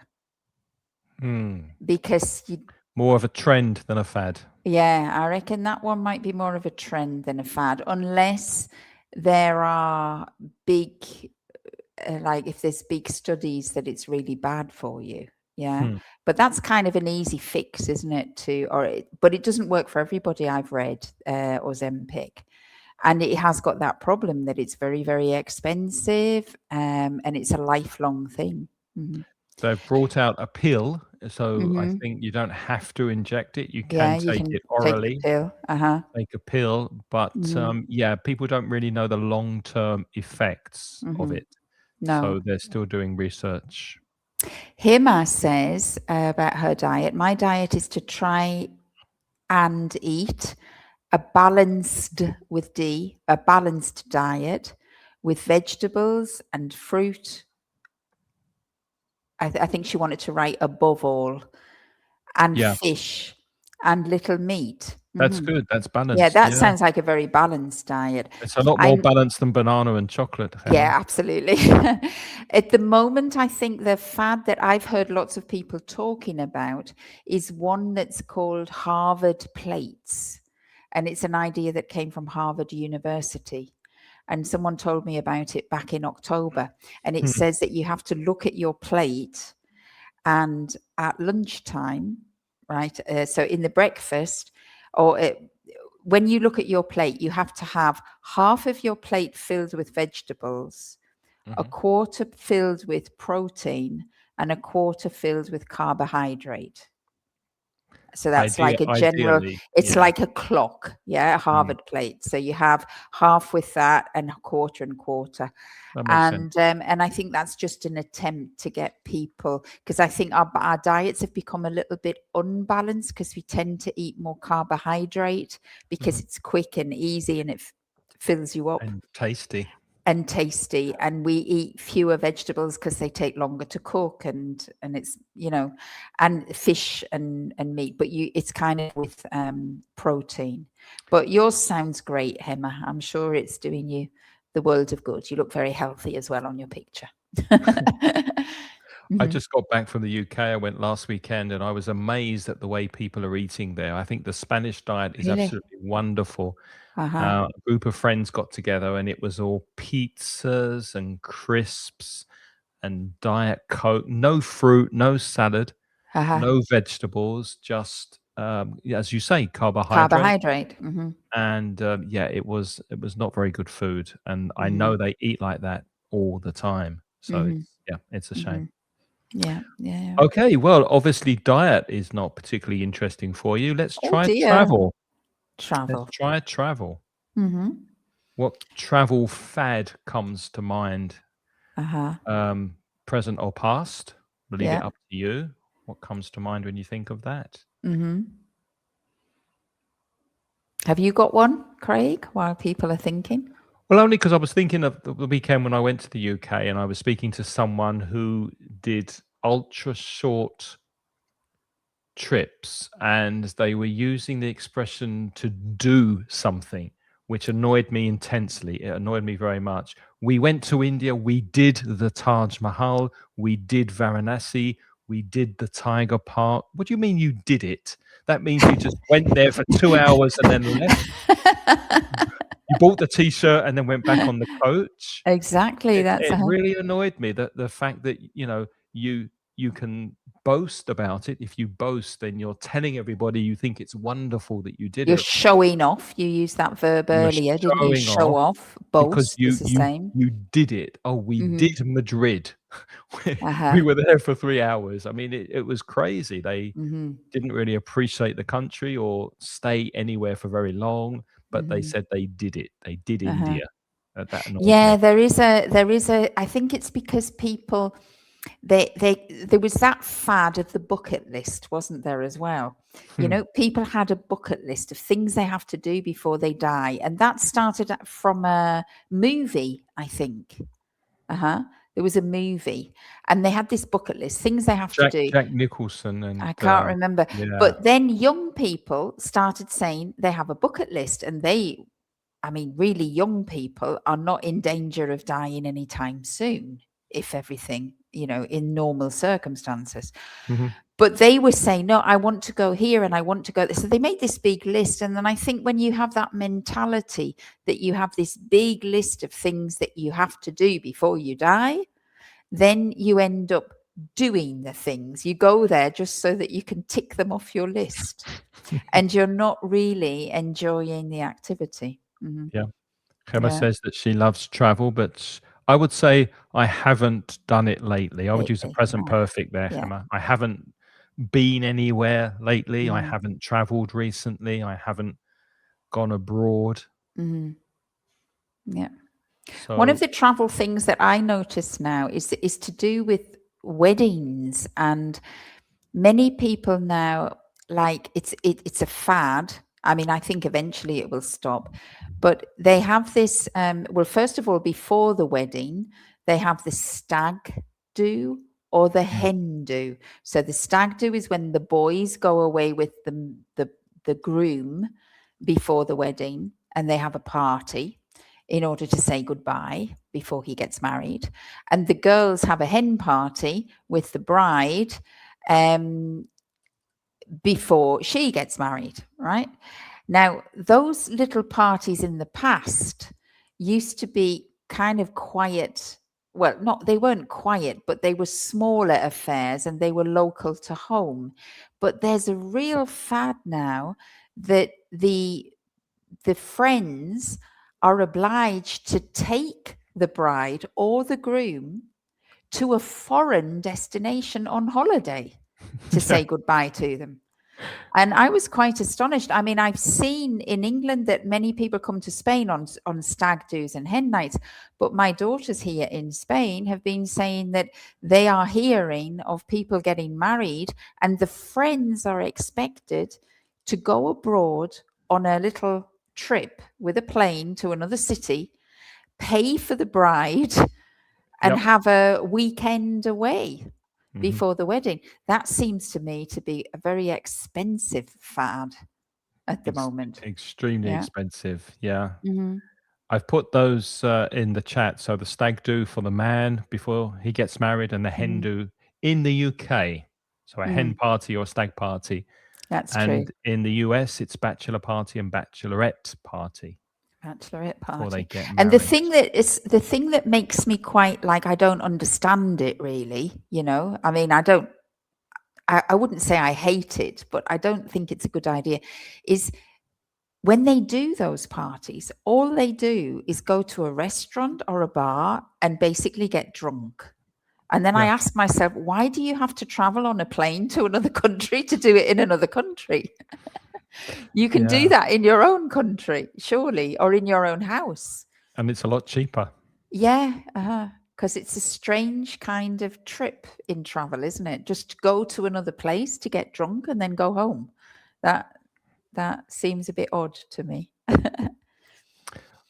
because More of a trend than a fad. yeah, I reckon that one might be more of a trend than a fad, unless there are big, like if there's big studies that it's really bad for you. Yeah. But that's kind of an easy fix, isn't it? But it doesn't work for everybody, I've read, Ozempic. And it has got that problem that it's very, very expensive, and it's a lifelong thing. They've brought out a pill, so I Mhm. think you don't have to inject it. You Yeah, can you take can it take the orally, pill. take a pill, but Mhm. yeah, people don't really know the long-term effects of Mhm. it. No. So they're still doing research. Hima says about her diet, my diet is to try and eat a balanced diet with vegetables and fruit. I think she wanted to write above all, and Yeah, fish and little meat. that's good. That's Yeah, balanced. that Yeah. sounds like a very balanced diet. It's a lot more I'm balanced than banana and chocolate, Yeah, Emma. absolutely. At the moment, I think the fad that I've heard lots of people talking about is one that's called Harvard plates. And it's an idea that came from Harvard University. And someone told me about it back in October. And it Hmm. says that you have to look at your plate, and at lunchtime, right? So in the breakfast, or when you look at your plate, you have to have half of your plate filled with vegetables, a Mhm. quarter filled with protein, and a quarter filled with carbohydrate. So that's like a general, Ideally, it's yeah. like a clock, yeah, a Harvard plate. So you have half with that and a quarter and quarter. That makes sense. And I think that's just an attempt to get people, because I think our diets have become a little bit unbalanced because we tend to eat more carbohydrate because it's quick and easy and it fills you up And tasty. and tasty, and we eat fewer vegetables because they take longer to cook, and it's and fish and meat, but it's kind of with protein. But yours sounds great, Hema. I'm sure it's doing you the world of good. You look very healthy as well on your picture. I Mhm. just got back from the UK. I went last weekend and I was amazed at the way people are eating there. I think the Spanish diet is Really? absolutely wonderful. Uh-huh. A group of friends got together and it was all pizzas and crisps and Diet Coke, no fruit, no salad, Uh-huh. no vegetables, just, as you say, carbohydrate. Carbohydrate. And yeah, it was not very good food. And I Mm-hmm. know they eat like that all the time. So Mm-hmm. it's a Mm-hmm. shame. Yeah. Yeah. Okay, well, obviously diet is not particularly interesting for you. Let's Oh try dear. travel. Let's Travel. try travel. Mm-hmm. What travel fad comes to mind? Uh-huh. Present or past? Leave it Yeah. up to you. What comes to mind when you think of that? Mm-hmm. Have you got one, Craig, while people are thinking? Well, only because I was thinking of the weekend when I went to the UK and I was speaking to someone who did ultra short trips and they were using the expression to do something, which annoyed me intensely. It annoyed me very much. We went to India, we did the Taj Mahal, we did Varanasi, we did the Tiger Park. What do you mean you did it? That means you just went there for 2 hours and then left. You bought the t-shirt and then went back on the coach. Exactly. It really annoyed me that the fact that, you can boast about it. If you boast, then you're telling everybody you think it's wonderful that you did You're it. showing off. You used that verb You're earlier, didn't you? showing Show off off. because Boast you is the you same. you did it. Oh, we Mhm. did Madrid. We Uh-huh. were there for 3 hours. I mean, it was crazy. They Mhm. didn't really appreciate the country or stay anywhere for very long, but they Mhm. said they did it. They did Uh-huh. India. That annoyed Yeah, me. there is a I think it's because people there was that fad of the bucket list, wasn't there, as well? Hmm. People had a bucket list of things they have to do before they die, and that started from a movie, I think. There was a movie, and they had this bucket list, things they have to do. Jack Nicholson and, I can't remember. yeah. But then young people started saying they have a bucket list, and really young people are not in danger of dying anytime soon, if everything, in normal circumstances. Mhm. But they were saying, no, I want to go here and I want to go there. So they made this big list. And then I think when you have that mentality that you have this big list of things that you have to do before you die, then you end up doing the things. You go there just so that you can tick them off your list, and you're not really enjoying the activity. Yeah. Gemma Yeah. says that she loves travel, but I would say I haven't done it lately. I would use the Lately. present perfect there, Yeah. Gemma. I haven't been anywhere lately. I Mm. haven't traveled recently. I haven't gone abroad. Yeah. One of So the travel things that I notice now is to do with weddings, and many people now, like it's a fad. I mean, I think eventually it will stop, but they have this. Well, first of all, before the wedding, they have the stag do or the hen do. So the stag do is when the boys go away with the groom before the wedding, and they have a party in order to say goodbye before he gets married. And the girls have a hen party with the bride before she gets married, right? Now, those little parties in the past used to be kind of quiet. Well, not they weren't quiet, but they were smaller affairs and they were local to home. But there's a real fad now that the friends are obliged to take the bride or the groom to a foreign destination on holiday to say goodbye to them. And I was quite astonished. I mean, I've seen in England that many people come to Spain on stag do's and hen nights, but my daughters here in Spain have been saying that they are hearing of people getting married, and the friends are expected to go abroad on a little trip with a plane to another city, pay for the bride, and Yep. have a weekend away Mhm. before the wedding. That seems to me to be a very expensive fad at the moment. Extremely Yeah. expensive. Yeah. Mhm. I've put those in the chat. So the stag do for the man before he gets married, and the hen Mhm. do in the UK. So a hen party or a stag party. That's true. And in the US, it's bachelor party and bachelorette party Bachelorette before they party. get And the married. thing that makes me quite like, I don't understand it really, you know. I mean, I wouldn't say I hate it, but I don't think it's a good idea, is when they do those parties, all they do is go to a restaurant or a bar and basically get drunk. And then I Yeah. ask myself, why do you have to travel on a plane to another country to do it in another country? You can do Yeah. that in your own country, surely, or in your own house. And it's a lot cheaper. Yeah, because it's a strange kind of trip in travel, isn't it? Just go to another place to get drunk and then go home. That seems a bit odd to me.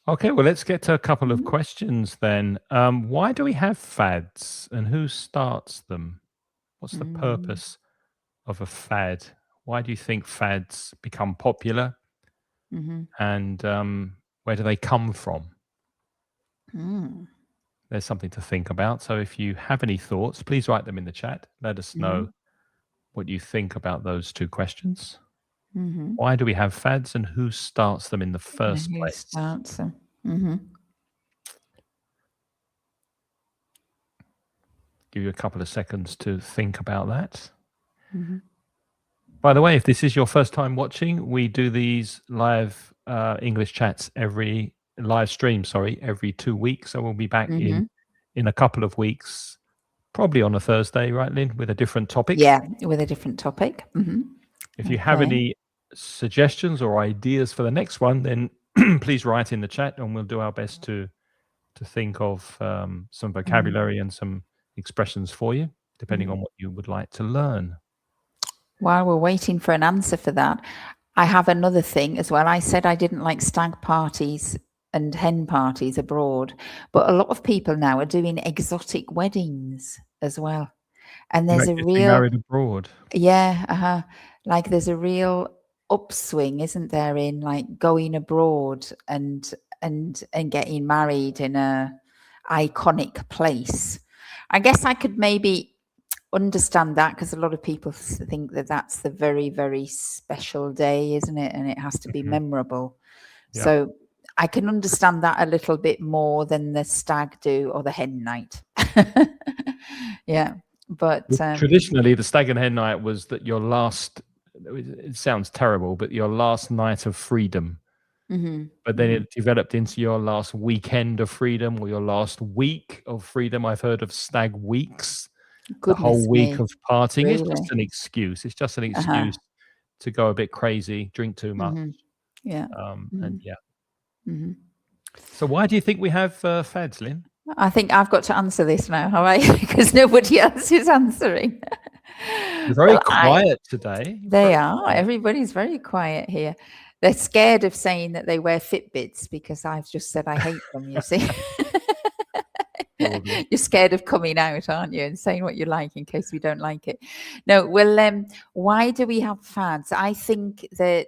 Okay, well, let's get to a couple of Mhm. questions then. Why do we have fads and who starts them? What's the Mm, purpose of a fad? Why do you think fads become popular? mhm, And where do they come from? mm, There's something to think about. So if you have any thoughts, please write them in the chat. Let us know mhm, what you think about those two questions. mhm. Why do we have fads and who starts them in the And first who place? starts them? Mhm, Give you a couple of seconds to think about that. mhm, By the way, if this is your first time watching, we do these live English chats every 2 weeks. So we'll be back mhm. in a couple of weeks, probably on a Thursday, right, Lynn, with a different topic. Yeah, with a different topic. Mhm. If you have Okay. any suggestions or ideas for the next one, then please write in the chat, and we'll do our best to think of some vocabulary and some expressions for you, depending on what you would like to learn. While we're waiting for an answer for that, I have another thing as well. I said I didn't like stag parties and hen parties abroad, but a lot of people now are doing exotic weddings as well. And there's Like a getting real, married abroad. yeah, like there's a real upswing, isn't there, in like going abroad and getting married in a iconic place. I guess I could maybe understand that, because a lot of people think that that's the very, very special day, isn't it? And it has to be Mhm. memorable. Yeah. So I can understand that a little bit more than the stag do or the hen night. Yeah. But Traditionally, the stag and hen night was that your last, it sounds terrible, but your last night of freedom. But then it developed into your last weekend of freedom or your last week of freedom. I've heard of stag weeks, the whole goodness week me, of partying. It's just really. an excuse. It's just an Uh-huh. excuse to go a bit crazy, drink too much. Yeah. And yeah. So why do you think we have fads, Lynn? I think I've got to answer this now, all right? Because nobody else is answering. You're very quiet today. They are. Everybody's very quiet here. They're scared of saying that they wear Fitbits because I've just said I hate them, you see. You're scared of coming out, aren't you, and saying what you like in case we don't like it. No, well, why do we have fads? I think that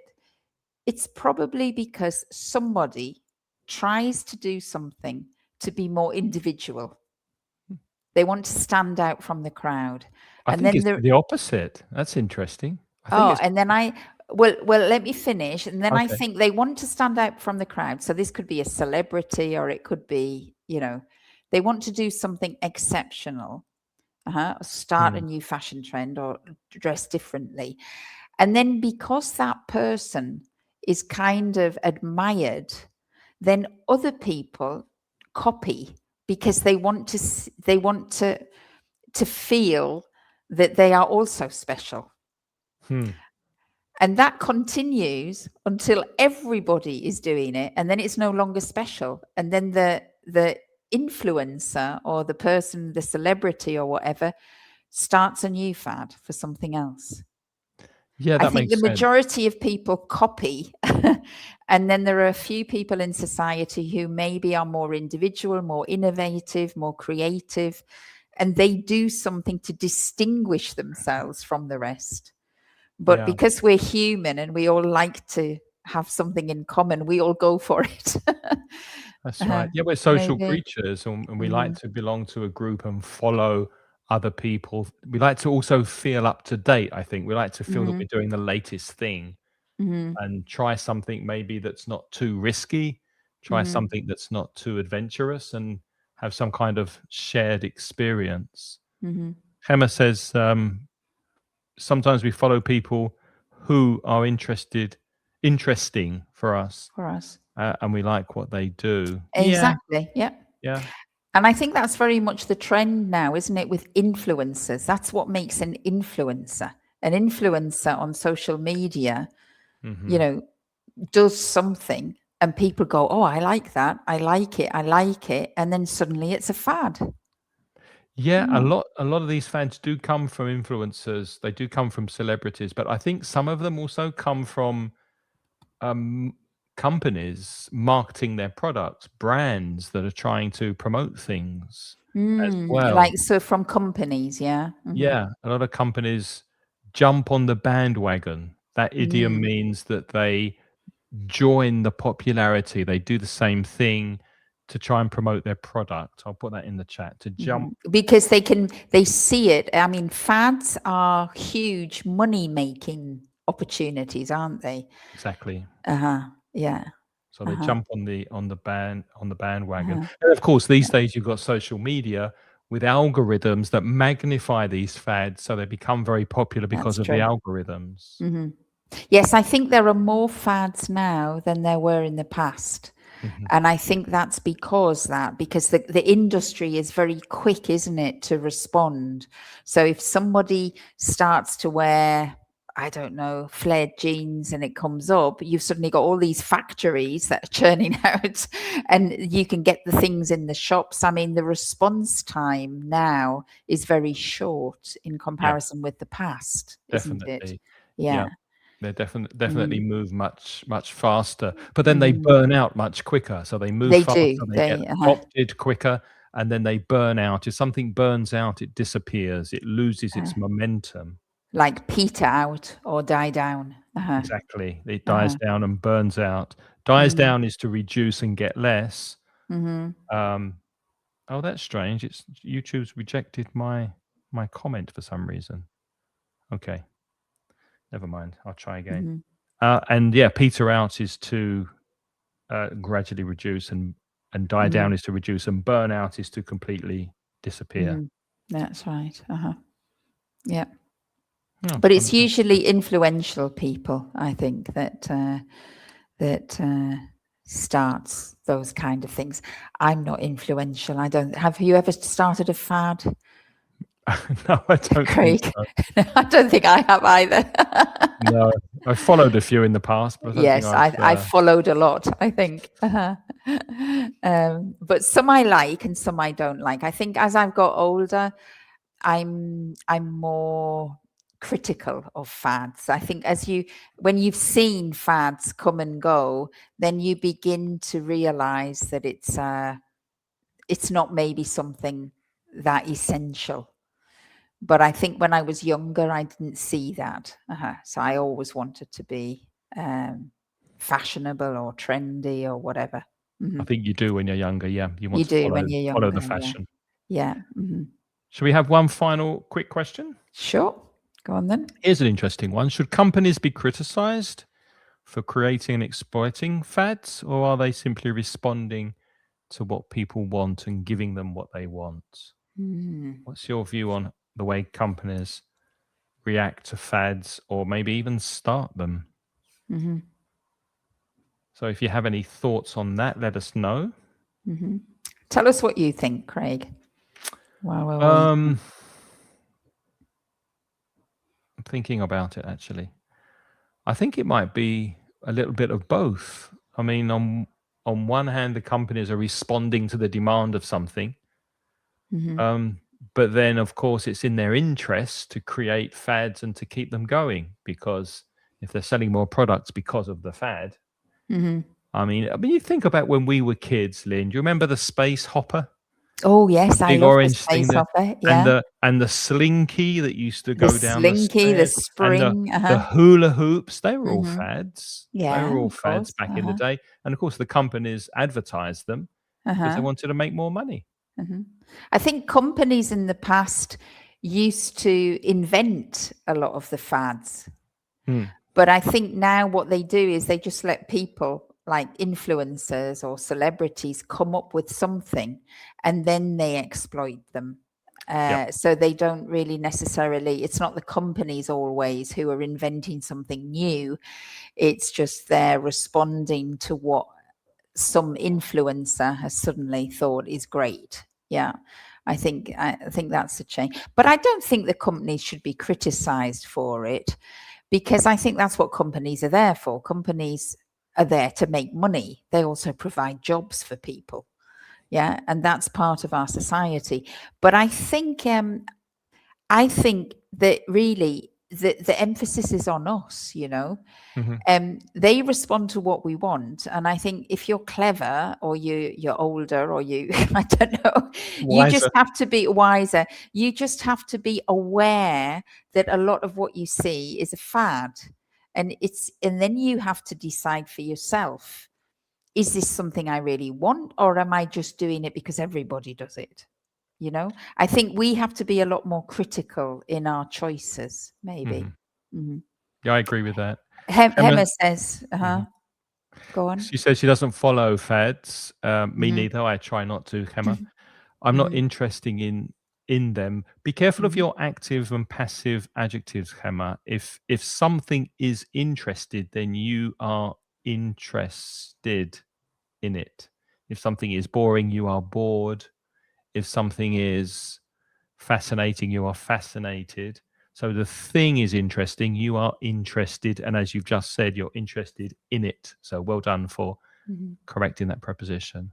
it's probably because somebody tries to do something to be more individual. They want to stand out from the crowd. I think it's the opposite. That's interesting. And then well, let me finish. And then I think they want to stand out from the crowd. So this could be a celebrity, or it could be, they want to do something exceptional, start a new fashion trend or dress differently. And then because that person is kind of admired, then other people copy because they want to feel that they are also special. And that continues until everybody is doing it, and then it's no longer special. And then the influencer or the person, the celebrity or whatever, starts a new fad for something else. Yeah, I think the majority of people copy, and then there are a few people in society who maybe are more individual, more innovative, more creative, and they do something to distinguish themselves from the rest. But because we're human and we all like to have something in common, we all go for it. That's right. Yeah, we're social creatures, and we like to belong to a group and follow other people. We like to also feel up to date, I think. We like to feel that we're doing the latest thing and try something maybe that's not too risky, try something that's not too adventurous, and have some kind of shared experience. Hema says, sometimes we follow people who are interesting for us. And we like what they do. Exactly. Yeah. And I think that's very much the trend now, isn't it, with influencers? That's what makes an influencer. An influencer on social media, does something and people go, oh, I like that. I like it. And then suddenly it's a fad. Yeah, a lot of these fads do come from influencers. They do come from celebrities, but I think some of them also come from companies marketing their products, brands that are trying to promote things as well. Like, so from companies, yeah. Yeah, a lot of companies jump on the bandwagon. That idiom means that they join the popularity. They do the same thing to try and promote their product. I'll put that in the chat. To jump because they see it. I mean, fads are huge money-making opportunities, aren't they? Exactly. Yeah. So they jump on the bandwagon. And of course, these days you've got social media with algorithms that magnify these fads, so they become very popular because of the algorithms. Yes, I think there are more fads now than there were in the past. And I think that's because the industry is very quick, isn't it, to respond. So if somebody starts to wear, I don't know, flared jeans and it comes up, you've suddenly got all these factories that are churning out and you can get the things in the shops. I mean, the response time now is very short in comparison with the past, isn't it? Yeah. They definitely move much faster, but then they burn out much quicker. So they move faster, they get adopted quicker, and then they burn out. If something burns out, it disappears. It loses its momentum. Like peter out or die down. Exactly. It dies down and burns out. Dies down is to reduce and get less. Oh, that's strange. It's YouTube's rejected my comment for some reason. Okay. Never mind. I'll try again. And yeah, peter out is to gradually reduce, and die down is to reduce, and burn out is to completely disappear. That's right. Yeah. Oh, But it's fantastic. usually influential people, I think, that starts those kind of things. I'm not influential. I don't. Have you ever started a fad, No, I don't think Craig? so. I don't think I have either. No, I followed a few in the past, but I don't think Yes, I followed a lot, I think. But some I like and some I don't like. I think as I've got older, I'm more critical of fads. I think when you've seen fads come and go, then you begin to realize that it's not maybe something that essential. But I think when I was younger, I didn't see that. So I always wanted to be fashionable or trendy or whatever. I think you do when you're younger. Yeah, you want You to do when you're follow younger. the fashion. Yeah. Should we have one final quick question? Sure. Go on then. Here's an interesting one. Should companies be criticized for creating and exploiting fads, or are they simply responding to what people want and giving them what they want? What's your view on the way companies react to fads or maybe even start them? So if you have any thoughts on that, let us know. Tell us what you think, Craig. While we're waiting. I'm thinking about it, actually. I think it might be a little bit of both. I mean, on one hand, the companies are responding to the demand of something. But then, of course, it's in their interest to create fads and to keep them going, because if they're selling more products because of the fad, I mean, you think about when we were kids, Lynn. Do you remember the space hopper? Oh yes, I Big love the orange thing space that, hopper. Yeah, and the slinky that used to the go down the slinky, the stairs, and spring. the hula hoops. They were all fads. They Yeah, were all of fads course. back in the day, and of course, the companies advertised them because they wanted to make more money. I think companies in the past used to invent a lot of the fads. But I think now what they do is they just let people like influencers or celebrities come up with something and then they exploit them. So they don't really necessarily, it's not the companies always who are inventing something new. It's just they're responding to what some influencer has suddenly thought is great. Yeah. I think that's a change. But I don't think the companies should be criticized for it, because I think that's what companies are there for. Companies are there to make money. They also provide jobs for people. Yeah. And that's part of our society. But I think that really the emphasis is on us, they respond to what we want. And I think if you're clever or you're older or I don't know, you just have to be wiser. You just have to be aware that a lot of what you see is a fad. And then you have to decide for yourself, is this something I really want, or am I just doing it because everybody does it? I think we have to be a lot more critical in our choices, maybe. Yeah, I agree with that. Hema says, go on. She says she doesn't follow fads. Me neither. I try not to, Hema. I'm not interested in them. Be careful of your active and passive adjectives, Hema. If something is interested, then you are interested in it. If something is boring, you are bored. If something is fascinating, you are fascinated. So the thing is interesting, you are interested. And as you've just said, you're interested in it. So well done for correcting that preposition.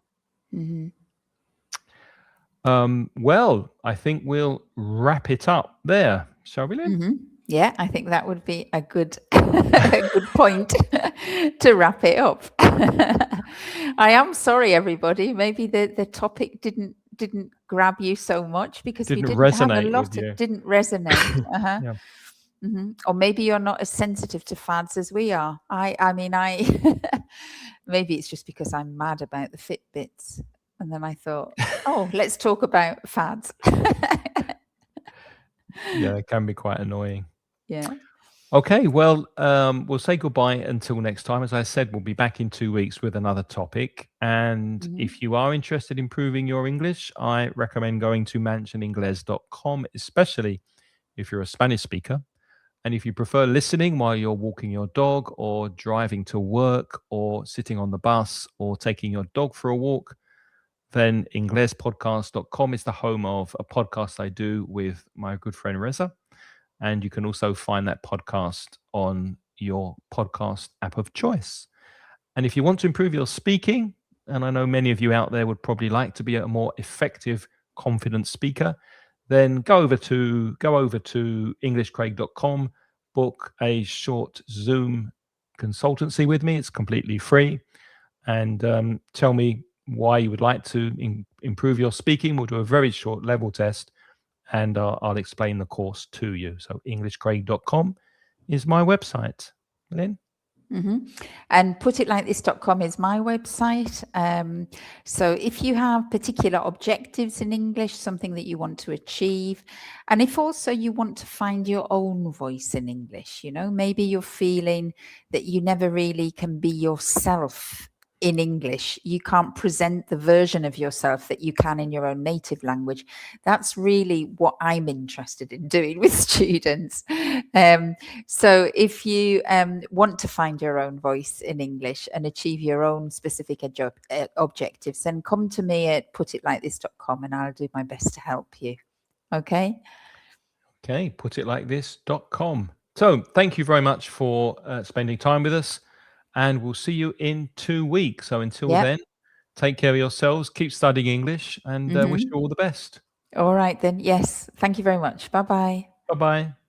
Well, I think we'll wrap it up there, shall we, Lynn? Yeah, I think that would be a good good point to wrap it up. I am sorry, everybody. Maybe the topic didn't grab you so much because we didn't have a lot. It didn't resonate. Or maybe you're not as sensitive to fads as we are. I mean, maybe it's just because I'm mad about the Fitbits, and then I thought, oh, let's talk about fads. Yeah, it can be quite annoying. Yeah. Okay, well, we'll say goodbye until next time. As I said, we'll be back in 2 weeks with another topic. And if you are interested in improving your English, I recommend going to mansioningles.com, especially if you're a Spanish speaker. And if you prefer listening while you're walking your dog or driving to work or sitting on the bus or taking your dog for a walk, then inglespodcast.com is the home of a podcast I do with my good friend Reza. And you can also find that podcast on your podcast app of choice. And if you want to improve your speaking, and I know many of you out there would probably like to be a more effective, confident speaker, then go over to englishcraig.com, book a short Zoom consultancy with me. It's completely free. And tell me why you would like to improve your speaking. We'll do a very short level test, and I'll explain the course to you. So englishcraig.com is my website. Lynn? And putitlikethis.com is my website. So if you have particular objectives in English, something that you want to achieve, and if also you want to find your own voice in English, maybe you're feeling that you never really can be yourself in English, you can't present the version of yourself that you can in your own native language. That's really what I'm interested in doing with students. So if you want to find your own voice in English and achieve your own specific objectives, then come to me at putitlikethis.com and I'll do my best to help you. Okay? Okay, putitlikethis.com. So thank you very much for spending time with us. And we'll see you in 2 weeks. So until then, take care of yourselves, keep studying English, and wish you all the best. All right, then. Yes. Thank you very much. Bye-bye. Bye-bye.